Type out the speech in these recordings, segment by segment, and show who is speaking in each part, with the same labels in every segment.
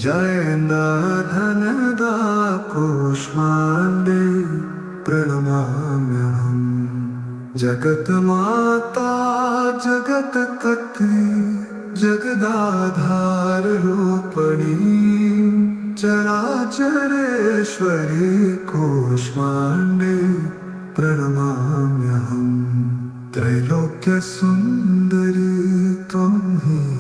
Speaker 1: जयन्दा धनदा कूष्माण्डे प्रणमाम्यहम्। जगन्माता जगत्कर्त्री जगदाधाररूपिणी चराचरेश्वरी कूष्माण्डे प्रणमाम्यहम्। त्रैलोक्यसुन्दरी त्वं हि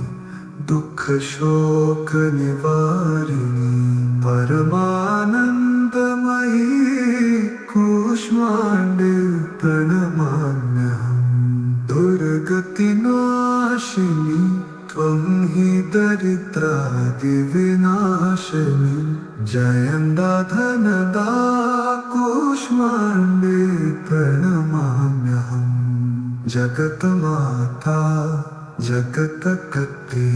Speaker 1: दुःखशोक निवारिणी परमानन्दमयी कूष्माण्डे प्रणमाम्यहम्। दुर्गतिनाशिनी त्वं हि दरिद्रादिविनाशिनी जयन्दा धनदा कूष्माण्डे प्रणमाम्यहम्। जगन्माता जगत्कर्त्री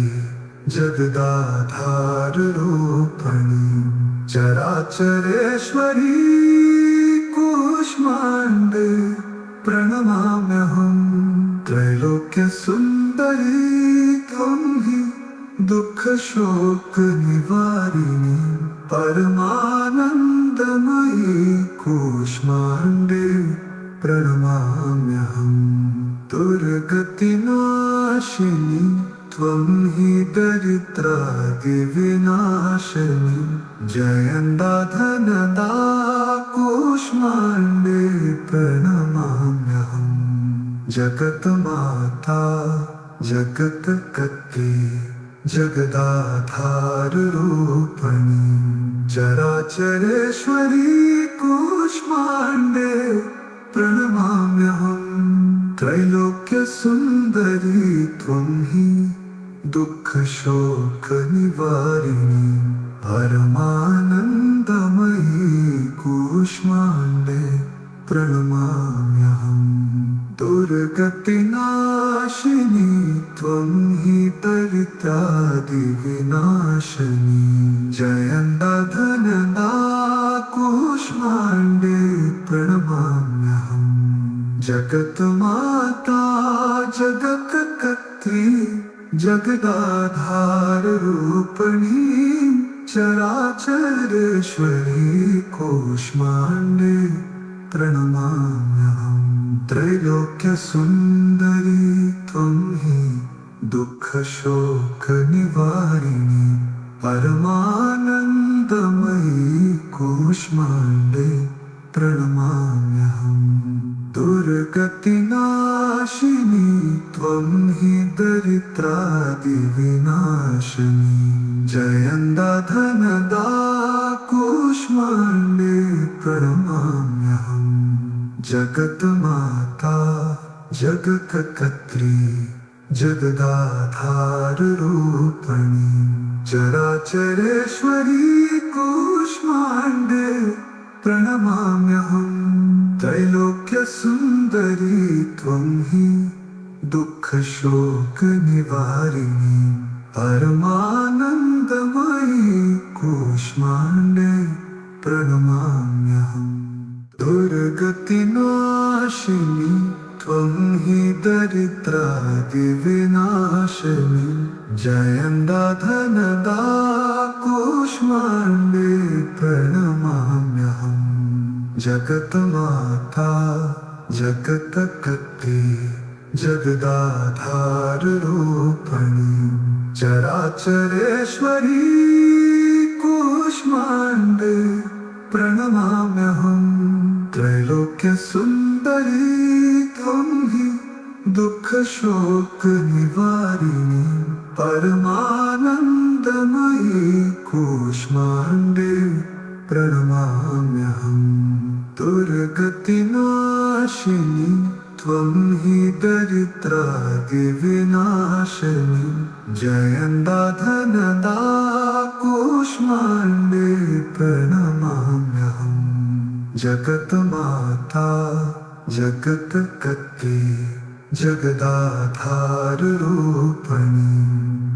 Speaker 1: जगदाधाररूपिणी चराचरेश्वरी कूष्माण्डे प्रणमाम्यहम्। त्रैलोक्यसुन्दरी त्वं हि दुःखशोकनिवारिणी परमानन्दमयी कूष्माण्डे प्रणमाम्यहम्। दुर्गतिनाशिनी त्वं हि दरिद्रादिविनाशिनी जयन्दा धनदा कूष्माण्डे प्रणमाम्यहम्। जगन्माता जगत्कर्त्री जगदाधाररूपिणी चराचरेश्वरी कूष्माण्डे प्रणमाम्यहम्। त्रैलोक्यसुन्दरी त्वं हि दुःखशोकनिवारिणी परमानन्दमयी कूष्माण्डे प्रणमाम्यहम्। दुर्गतिनाशिनी त्वं हि दरिद्रादिविनाशिनी जयन्दा धनदा कूष्माण्डे प्रणमाम्यहम्। जगन्माता जगत्कर्त्री जगदाधाररूपिणी चराचरेश्वरी कूष्माण्डे प्रणमाम्यहम्। त्रैलोक्यसुन्दरी त्वं हि दुःखशोकनिवारिणी परमानन्दमयी कूष्माण्डे प्रणमाम्यहम्। दुर्गतिनाशिनी त्वं हि दरिद्रादिविनाशिनी जयन्दा धनदा कूष्माण्डे प्रणमाम्यहम्। जगन्माता जगत्कर्त्री जगदाधाररूपिणी चराचरेश्वरी कूष्माण्डे प्रणमाम्यहम्। त्रैलोक्यसुन्दरी त्वं हि दुःखशोकनिवारिणी परमानन्दमयी कूष्माण्डे प्रणमाम्यहम्। दुर्गतिनाशिनी त्वं हि दरिद्रादिविनाशिनी जयन्दा धनदा कूष्माण्डे प्रणमाम्यहम्। जगन्माता जगत्कर्त्री जगदाधाररूपिणी चराचरेश्वरी कूष्माण्डे प्रणमाम्यहम्। त्रैलोक्यसुन्दरी त्वं हि दुःखशोकनिवारिणी परमानन्दमयी कूष्माण्डे प्रणमाम्यहम्। दुर्गतिनाशिनी त्वं हि दरिद्रादिविनाशिनी जयन्दा धनदा कूष्माण्डे प्रणमाम्यहम्। जगन्माता जगत्कर्त्री जगदाधाररूपिणी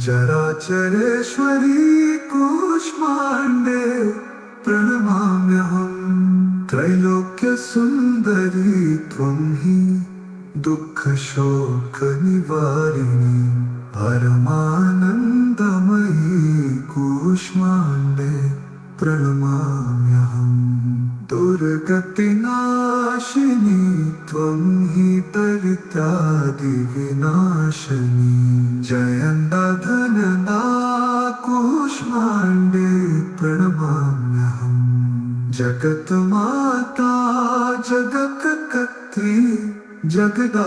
Speaker 1: चराचरेश्वरी कूष्माण्डे प्रणमाम्यहम्। त्रैलोक्यसुन्दरी त्वं हि दुःखशोकनिवारिणी परमानन्दमयी कूष्माण्डे प्रणमाम्यहम् दुर्गतिनाशिनी त्वं हि दरिद्रादिविनाशिनी जयन्दा धनदा कूष्माण्डे प्रणमाम्यहम् जगन्माता जगत्कर्त्री जगदाधाररूपिणी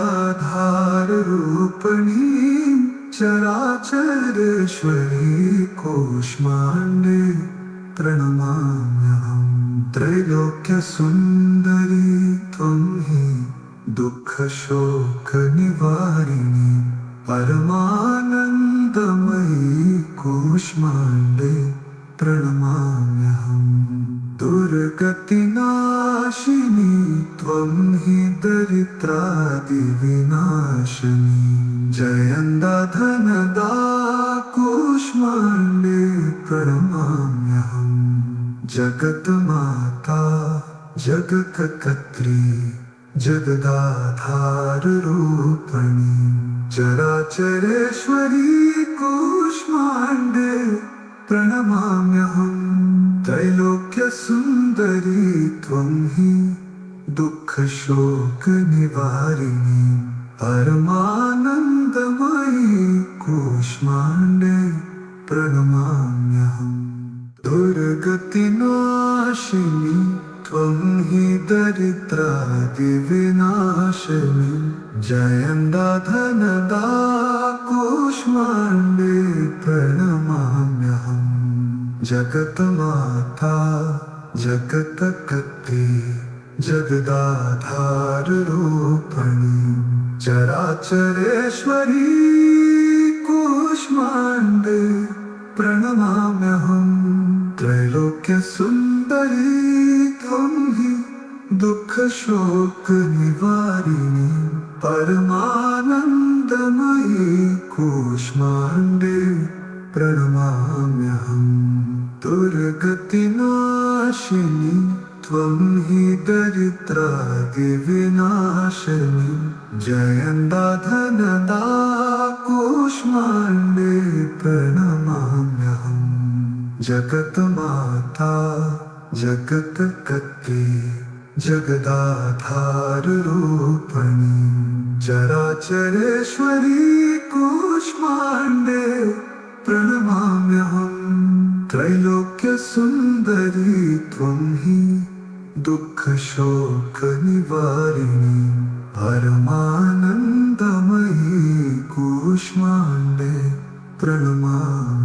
Speaker 1: चराचरेश्वरी कूष्माण्डे प्रणमाम्यहम् त्रैलोक्यसुन्दरी त्वं हि दुःखशोकनिवारिणी परमानन्दमयी कूष्माण्डे प्रणमाम्यहम् दुर्गतिनाशिनी त्वं हि दरिद्रादिविनाशिनी जयन्दा धनदा कूष्माण्डे प्रणमाम्यहम् जगन्माता जगत्कर्त्री जगदाधाररूपिणी चराचरेश्वरी कूष्माण्डे प्रणमाम्यहम् त्रैलोक्यसुन्दरी त्वं हि दुःखशोकनिवारिणी परमानन्दमयी कूष्माण्डे प्रणमाम्यहम् दुर्गतिनाशिनी त्वं हि दरिद्रादिविनाशिनी जयन्दा धनदा कूष्माण्डे प्रणमाम्यहम् जगन्माता जगत्कर्त्री जगदाधाररूपिणी चराचरेश्वरी कूष्माण्डे प्रणमाम्यहम् त्रैलोक्यसुन्दरी त्वं हि दुःखशोकनिवारिणी परमानन्दमयी कूष्माण्डे प्रणमाम्यहम् दुर्गतिनाशिनी त्वं हि दरिद्रादिविनाशिनी जयन्दा धनदा कूष्माण्डे प्रणमाम्यहम् जगन्माता जगत्कर्त्री जगदाधाररूपिणी चराचरेश्वरी कूष्माण्डे प्रणमाम्यहम् त्रैलोक्यसुन्दरी त्वं हि दुःखशोकनिवारिणी परमानन्दमयी कूष्माण्डे प्रणमाम्यहम्